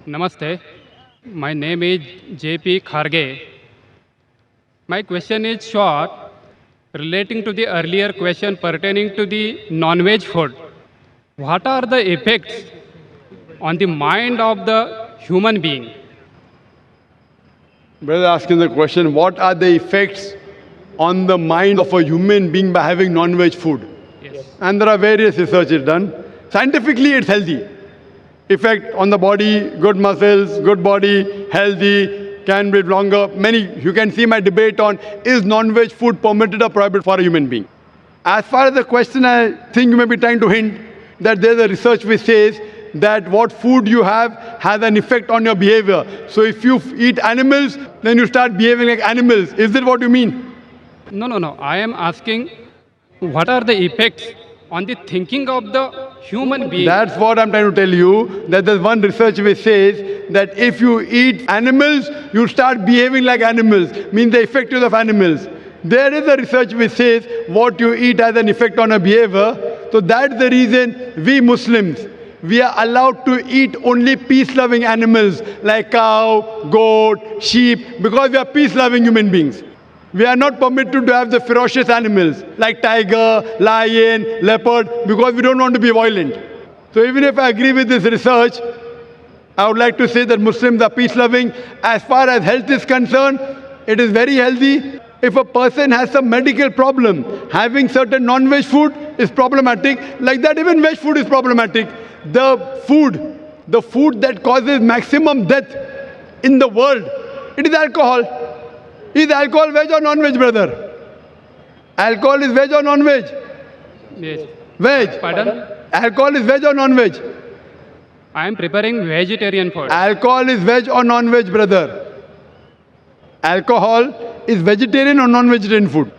Namaste. My name is JP Kharge. My question is short, relating to the earlier question pertaining to the non-veg food. What are the effects on the mind of the human being? Brother asking the question, what are the effects on the mind of a human being by having non-veg food? Yes. And there are various researches done. Scientifically, it's healthy. Effect on the body, good muscles, good body, healthy, can live longer. You can see my debate on, is non-veg food permitted or prohibited for a human being? As far as the question, I think you may be trying to hint that there's a research which says that what food you have has an effect on your behavior. So if you eat animals, then you start behaving like animals. Is that what you mean? No. I am asking, what are the effects on the thinking of the human being? That's what I'm trying to tell you, that there's one research which says that if you eat animals, you start behaving like animals, means the effect of animals. There is a research which says what you eat has an effect on your behavior. So that's the reason we Muslims, we are allowed to eat only peace-loving animals like cow, goat, sheep, because we are peace-loving human beings. We are not permitted to have the ferocious animals like tiger, lion, leopard, because we don't want to be violent. So even if I agree with this research, I would like to say that Muslims are peace-loving. As far as health is concerned, it is very healthy. If a person has some medical problem, having certain non-veg food is problematic. Like that, even veg food is problematic. The food that causes maximum death in the world, it is alcohol. Is alcohol veg or non-veg, brother? Alcohol is veg or non-veg? Yes. Veg. Pardon? Alcohol is veg or non-veg? I am preparing vegetarian food. Alcohol is veg or non-veg, brother? Alcohol is vegetarian or non-vegetarian food?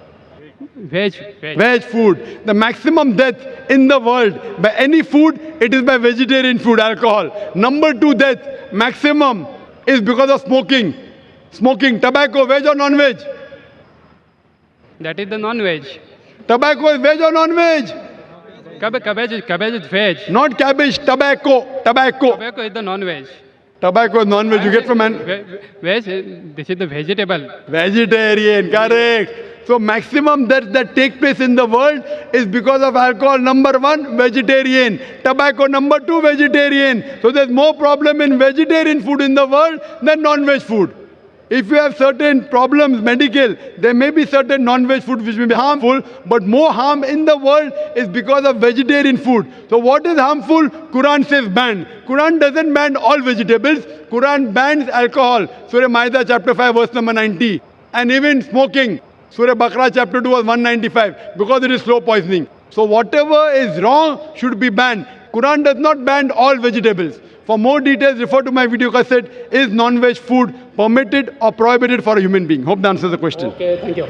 Veg. Veg food. The maximum death in the world by any food, it is by vegetarian food, alcohol. Number 2 death, maximum, is because of smoking. Smoking, tobacco, veg or non-veg? That is the non-veg. Tobacco is veg or non-veg? Cabbage is veg. Not cabbage, tobacco. Tobacco is the non-veg. Tobacco is non-veg. You get from Veg, this is the vegetable. Vegetarian, correct. So maximum deaths that take place in the world is because of alcohol. Number 1, vegetarian. Tobacco, number 2, vegetarian. So there's more problem in vegetarian food in the world than non-veg food. If you have certain problems, medical, there may be certain non-veg food which may be harmful, but more harm in the world is because of vegetarian food. So what is harmful? Quran says ban. Quran doesn't ban all vegetables. Quran bans alcohol. Surah Ma'idah chapter 5 verse number 90. And even smoking. Surah Baqarah chapter 2 verse 195. Because it is slow poisoning. So whatever is wrong should be banned. Quran does not ban all vegetables. For more details, refer to my video cassette, is non-veg food permitted or prohibited for a human being? Hope that answers the question. Okay, thank you.